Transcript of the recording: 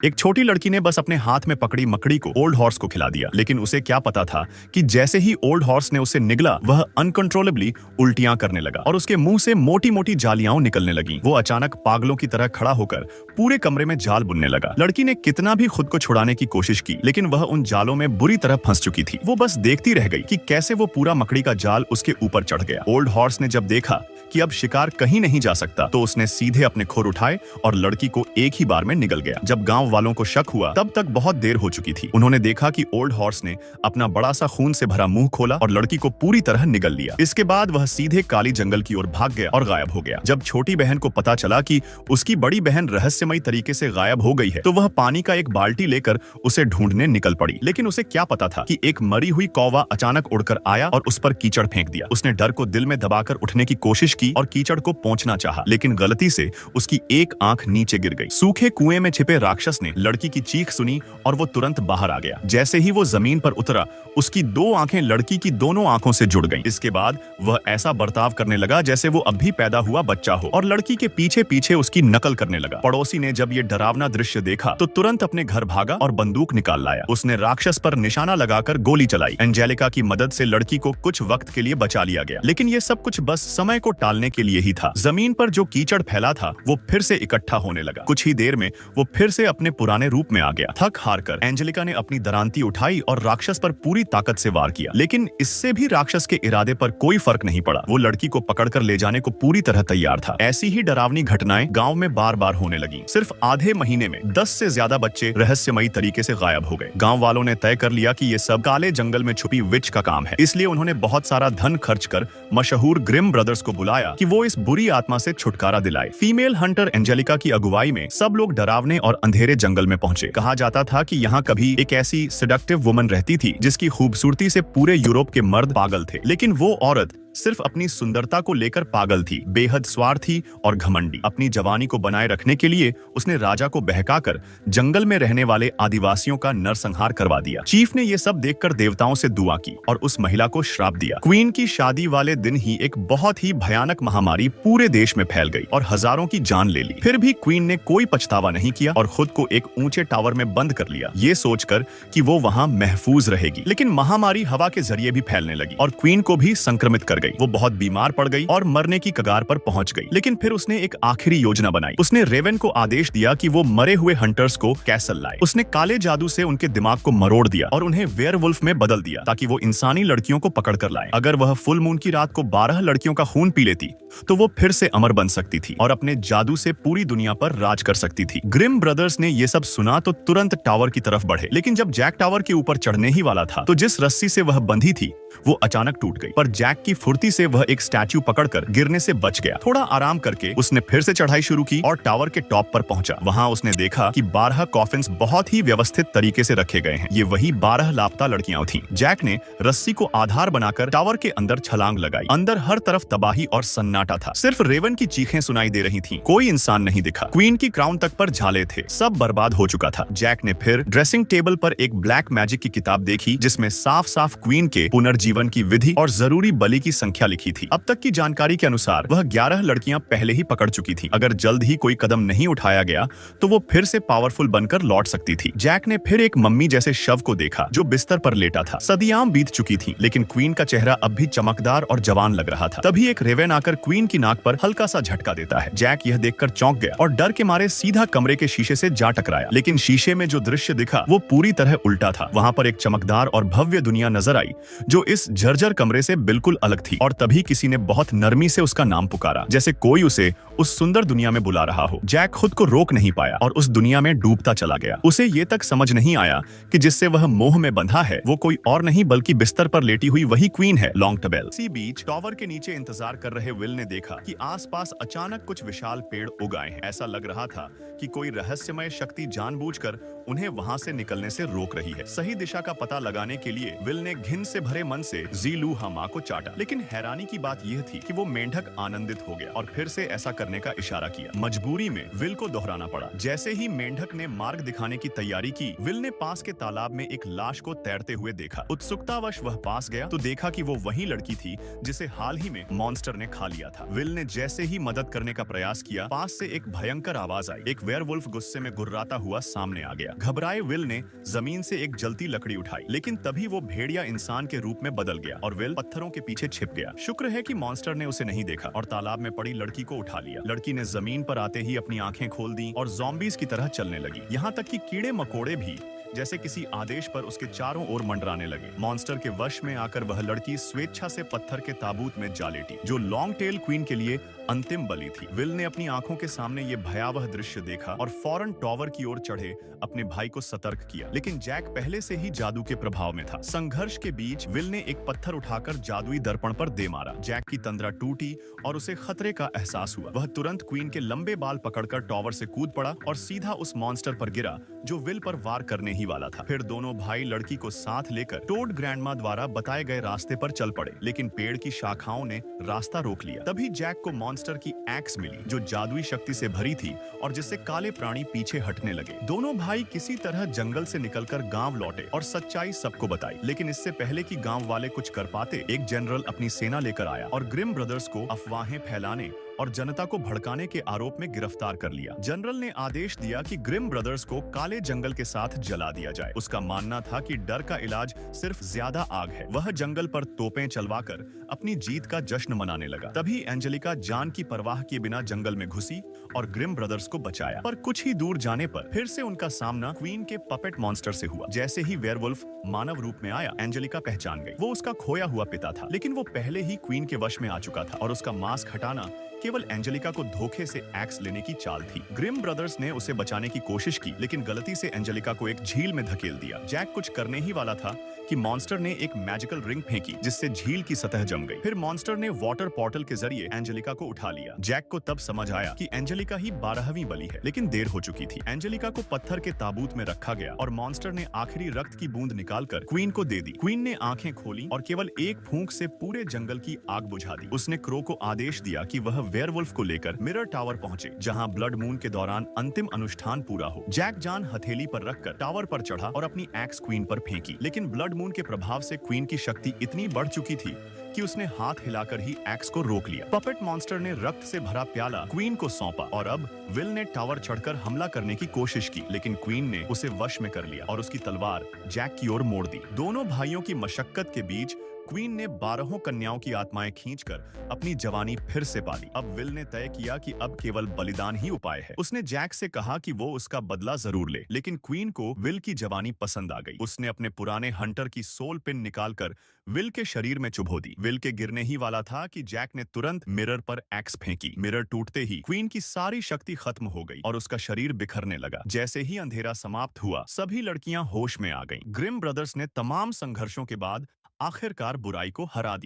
एक छोटी लड़की ने बस अपने हाथ में पकड़ी मकड़ी को ओल्ड हॉर्स को खिला दिया, लेकिन उसे क्या पता था कि जैसे ही ओल्ड हॉर्स ने उसे निगला, वह अनकंट्रोलेबली उल्टियां करने लगा और उसके मुंह से मोटी मोटी जालियां निकलने लगी। वो अचानक पागलों की तरह खड़ा होकर पूरे कमरे में जाल बुनने लगा। लड़की ने कितना भी खुद को छुड़ाने की कोशिश की, लेकिन वह उन जालों में बुरी तरह फंस चुकी थी। वो बस देखती रह गई कि कैसे वो पूरा मकड़ी का जाल उसके ऊपर चढ़ गया। ओल्ड हॉर्स ने जब देखा कि अब शिकार कहीं नहीं जा सकता, तो उसने सीधे अपने खुर उठाए और लड़की को एक ही बार में निगल गया। जब गांव वालों को शक हुआ, तब तक बहुत देर हो चुकी थी। उन्होंने देखा कि ओल्ड हॉर्स ने अपना बड़ा सा खून से भरा मुंह खोला और लड़की को पूरी तरह निगल लिया। इसके बाद वह सीधे काली जंगल की ओर भाग गया और गायब हो गया। जब छोटी बहन को पता चला कि उसकी बड़ी बहन रहस्यमयी तरीके से गायब हो गई है, तो वह पानी का एक बाल्टी लेकर उसे ढूंढने निकल पड़ी। लेकिन उसे क्या पता था कि एक मरी हुई कौवा अचानक उड़कर आया और उस पर कीचड़ फेंक दिया। उसने डर को दिल में दबाकर उठने की कोशिश की और कीचड़ को पहुंचना चाहा, लेकिन गलती से उसकी एक आंख नीचे गिर गई। सूखे कुएं में छिपे राक्षस ने लड़की की चीख सुनी और वो तुरंत बाहर आ गया। जैसे ही वो जमीन पर उतरा, उसकी दो आंखें लड़की की दोनों आंखों से जुड़ गईं। इसके बाद वह ऐसा बर्ताव करने लगा जैसे वो अभी पैदा हुआ बच्चा हो और लड़की के पीछे पीछे उसकी नकल करने लगा। पड़ोसी ने जब ये डरावना दृश्य देखा तो तुरंत अपने घर भागा और बंदूक निकाल लाया। उसने राक्षस पर निशाना लगाकर गोली चलाई। एंजेलिका की मदद से लड़की को कुछ वक्त के लिए बचा लिया गया, लेकिन ये सब कुछ बस समय को टालने के लिए ही था। जमीन पर जो कीचड़ फैला था वो फिर से इकट्ठा होने लगा। कुछ ही देर में वो फिर से अपने पुराने रूप में आ गया। थक हार कर एंजेलिका ने अपनी दरांती उठाई और राक्षस पर पूरी ताकत से वार किया, लेकिन इससे भी राक्षस के इरादे पर कोई फर्क नहीं पड़ा। वो लड़की को पकड़कर ले जाने को पूरी तरह तैयार था। ऐसी ही डरावनी घटनाएं गांव में बार बार होने लगी। सिर्फ आधे महीने में 10 से ज्यादा बच्चे रहस्यमयी तरीके से गायब हो गए। गांव वालों ने तय कर लिया कि ये सब काले जंगल में छुपी विच का काम है। इसलिए उन्होंने बहुत सारा धन खर्च कर मशहूर ग्रिम ब्रदर्स को बुलाया कि वो इस बुरी आत्मा से छुटकारा दिलाए। फीमेल हंटर एंजेलिका की अगुवाई में सब लोग डरावने और अंधेरे जंगल में पहुंचे। कहा जाता था कि यहाँ कभी एक ऐसी सेडक्टिव वुमन रहती थी जिसकी खूबसूरती से पूरे यूरोप के मर्द पागल थे, लेकिन वो औरत सिर्फ अपनी सुंदरता को लेकर पागल थी। बेहद स्वार्थी और घमंडी। अपनी जवानी को बनाए रखने के लिए उसने राजा को बहकाकर जंगल में रहने वाले आदिवासियों का नरसंहार करवा दिया। चीफ ने ये सब देखकर देवताओं से दुआ की और उस महिला को श्राप दिया। क्वीन की शादी वाले दिन ही एक बहुत ही भयानक महामारी पूरे देश में फैल गई और हजारों की जान ले ली। फिर भी क्वीन ने कोई पछतावा नहीं किया और खुद को एक ऊंचे टावर में बंद कर लिया, ये सोचकर कि वो वहाँ महफूज रहेगी। लेकिन महामारी हवा के जरिए भी फैलने लगी और क्वीन को भी संक्रमित कर गई। वो बहुत बीमार पड़ गई और मरने की कगार पर पहुंच गई। लेकिन फिर उसने एक आखिरी योजना बनाई। उसने रेवन को आदेश दिया कि वो मरे हुए हंटर्स को कैसल लाए। उसने काले जादू से उनके दिमाग को मरोड़ दिया और उन्हें वेयरवुल्फ में बदल दिया ताकि वो इंसानी लड़कियों को पकड़ कर लाए। अगर वह फुल मून की रात को 12 लड़कियों का खून पी लेती तो वो फिर से अमर बन सकती थी और अपने जादू से पूरी दुनिया पर राज कर सकती थी। ग्रिम ब्रदर्स ने ये सब सुना तो तुरंत टावर की तरफ बढ़े, लेकिन जब जैक टावर के ऊपर चढ़ने ही वाला था तो जिस रस्सी से वह बंधी थी वो अचानक टूट गई। पर जैक की फुर्ती से वह एक स्टैच्यू पकड़कर गिरने से बच गया। थोड़ा आराम करके उसने फिर से चढ़ाई शुरू की और टावर के टॉप पर पहुंचा। वहां उसने देखा कि 12 कॉफिन्स बहुत ही व्यवस्थित तरीके से रखे गए हैं। ये वही 12 लापता लड़कियां थीं। जैक ने रस्सी को आधार बनाकर टावर के अंदर छलांग लगाई। अंदर हर तरफ तबाही और सन्नाटा था। सिर्फ रेवन की चीखें सुनाई दे रही थीं। कोई इंसान नहीं दिखा। क्वीन की क्राउन तक पर झाले थे। सब बर्बाद हो चुका था। जैक ने फिर ड्रेसिंग टेबल पर एक ब्लैक मैजिक की किताब देखी जिसमें साफ साफ क्वीन के पुनर्जीवन की विधि और जरूरी बलि की संख्या लिखी थी। अब तक की जानकारी के अनुसार वह 11 लड़कियां पहले ही पकड़ चुकी थी। अगर जल्द ही कोई कदम नहीं उठाया गया तो वो फिर से पावरफुल बनकर लौट सकती थी। जैक ने फिर एक मम्मी जैसे शव को देखा जो बिस्तर पर लेटा था। सदियां बीत चुकी थी, लेकिन क्वीन का चेहरा अब भी चमकदार और जवान लग रहा था। तभी एक रेवन आकर क्वीन की नाक पर हल्का सा झटका देता है। जैक यह देखकर चौंक गया और डर के मारे सीधा कमरे के शीशे से जा टकराया। लेकिन शीशे में जो दृश्य दिखा वो पूरी तरह उल्टा था। वहां पर एक चमकदार और भव्य दुनिया नजर आई जो इस जर्जर कमरे से बिल्कुल अलग थी। और तभी किसी ने बहुत नरमी से उसका नाम पुकारा, जैसे कोई उसे उस सुंदर दुनिया में बुला रहा हो। जैक खुद को रोक नहीं पाया और उस दुनिया में डूबता चला गया। उसे ये तक समझ नहीं आया कि जिससे वह मोह में बंधा है वो कोई और नहीं बल्कि बिस्तर पर लेटी हुई वही क्वीन है, लॉन्गटेबल। सी बीच टावर के नीचे इंतजार कर रहे विल ने देखा कि आसपास अचानक कुछ विशाल पेड़ उग आए हैं। ऐसा लग रहा था कि कोई रहस्यमय शक्ति जानबूझकर उन्हें वहां से निकलने से रोक रही है। सही दिशा का पता लगाने के लिए विल ने घिन से भरे मन से जीलू हमा को चाटा, लेकिन हैरानी की बात यह थी कि वो मेंढक आनंदित हो गया और फिर से ऐसा करने का इशारा किया। मजबूरी में विल को दोहराना पड़ा। जैसे ही मेंढक ने मार्ग दिखाने की तैयारी की, विल ने पास के तालाब में एक लाश को तैरते हुए देखा। उत्सुकतावश वह पास गया तो देखा कि वो वही लड़की थी जिसे हाल ही में मॉन्स्टर ने खा लिया था। विल ने जैसे ही मदद करने का प्रयास किया, पास से एक भयंकर आवाज आई। एक वेयरवुल्फ गुस्से में गुर्राता हुआ सामने आ गया। घबराए विल ने जमीन से एक जलती लकड़ी उठाई, लेकिन तभी वो भेड़िया इंसान के रूप में बदल गया और विल पत्थरों के पीछे छिप गया। शुक्र है कि मॉन्स्टर ने उसे नहीं देखा और तालाब में पड़ी लड़की को उठा लिया। लड़की ने जमीन पर आते ही अपनी आंखें खोल दी और ज़ॉम्बीज़ की तरह चलने लगी। यहाँ तक कि कीड़े मकोड़े भी जैसे किसी आदेश पर उसके चारों ओर मंडराने लगे। मॉन्स्टर के वश में आकर वह लड़की स्वेच्छा से पत्थर के ताबूत में जा लेटी, जो लॉन्ग टेल क्वीन के लिए अंतिम बलि थी। विल ने अपनी आंखों के सामने ये भयावह दृश्य देखा और फौरन टॉवर की ओर चढ़े अपने भाई को सतर्क किया, लेकिन जैक पहले से ही जादू के प्रभाव में था। संघर्ष के बीच विल ने एक पत्थर उठाकर जादुई दर्पण पर दे मारा। जैक की तंद्रा टूटी और उसे खतरे का एहसास हुआ। वह तुरंत क्वीन के लंबे बाल पकड़कर टॉवर से कूद पड़ा और सीधा उस मॉन्स्टर पर गिरा जो विल पर वार करने ही वाला था। फिर दोनों भाई लड़की को साथ लेकर टोड ग्रैंडमा द्वारा बताए गए रास्ते पर चल पड़े, लेकिन पेड़ की शाखाओं ने रास्ता रोक लिया। तभी जैक को मॉन्स्टर की एक्स मिली जो जादुई शक्ति से भरी थी और जिससे काले प्राणी पीछे हटने लगे। दोनों भाई किसी तरह जंगल से निकलकर गांव लौटे और सच्चाई सबको बताई, लेकिन इससे पहले कि गांव वाले कुछ कर पाते, एक जनरल अपनी सेना लेकर आया और ग्रिम ब्रदर्स को अफवाहें फैलाने और जनता को भड़काने के आरोप में गिरफ्तार कर लिया। जनरल ने आदेश दिया कि ग्रिम ब्रदर्स को काले जंगल के साथ जला दिया जाए। उसका मानना था कि डर का इलाज सिर्फ ज्यादा आग है। वह जंगल पर तोपें चलवाकर अपनी जीत का जश्न मनाने लगा। तभी एंजेलिका जान की परवाह किए बिना जंगल में घुसी और ग्रिम ब्रदर्स को बचाया, पर कुछ ही दूर जाने पर फिर से उनका सामना क्वीन के पपेट मॉन्स्टर से हुआ। जैसे ही वेयरवुल्फ मानव रूप में आया, एंजेलिका पहचान गई। वो उसका खोया हुआ पिता था, लेकिन वो पहले ही क्वीन के वश में आ चुका था और उसका मास्क हटाना केवल एंजेलिका को धोखे से एक्स लेने की चाल थी। ग्रिम ब्रदर्स ने उसे बचाने की कोशिश की, लेकिन गलती से एंजेलिका को एक झील में धकेल दिया। जैक कुछ करने ही वाला था कि मॉन्स्टर ने एक मैजिकल रिंग फेंकी, जिससे झील की सतह जम गई। फिर मॉन्स्टर ने वाटर पोर्टल के जरिए एंजेलिका को उठा लिया। जैक को तब समझ आया कि एंजेलिका ही 12वीं बलि है, लेकिन देर हो चुकी थी। एंजेलिका को पत्थर के ताबूत में रखा गया और मॉन्स्टर ने आखिरी रक्त की बूंद निकालकर क्वीन को दे दी। क्वीन ने आंखें खोली और केवल एक फूंक से पूरे जंगल की आग बुझा दी। उसने क्रो को आदेश दिया कि वह वेयरवुल्फ को लेकर मिरर टावर पहुंचे, जहां ब्लड मून के दौरान अंतिम अनुष्ठान पूरा हो। जैक जान हथेली पर रखकर टावर पर चढ़ा और अपनी एक्स क्वीन पर फेंकी, लेकिन ब्लड मून के प्रभाव से क्वीन की शक्ति इतनी बढ़ चुकी थी कि उसने हाथ हिलाकर ही एक्स को रोक लिया। पपेट मॉन्स्टर ने रक्त से भरा प्याला क्वीन को सौंपा और अब विल ने टावर चढ़कर हमला करने की कोशिश की, लेकिन क्वीन ने उसे वश में कर लिया और उसकी तलवार जैक की ओर मोड़ दी। दोनों भाइयों की मशक्कत के बीच क्वीन ने 12 कन्याओं की आत्माएं खींचकर अपनी जवानी फिर से पाली। अब विल ने तय किया कि अब केवल बलिदान ही उपाय है। उसने जैक से कहा कि वो उसका बदला जरूर ले, लेकिन क्वीन को विल की जवानी पसंद आ गई। उसने अपने पुराने हंटर की सोल पिन निकालकर विल के शरीर में चुभो दी। विल के गिरने ही वाला था कि जैक ने तुरंत मिरर पर एक्स फेंकी। मिरर टूटते ही क्वीन की सारी शक्ति खत्म हो गई और उसका शरीर बिखरने लगा। जैसे ही अंधेरा समाप्त हुआ, सभी लड़कियां होश में आ गईं। ग्रिम ब्रदर्स ने तमाम संघर्षों के बाद आखिरकार बुराई को हरा दिया।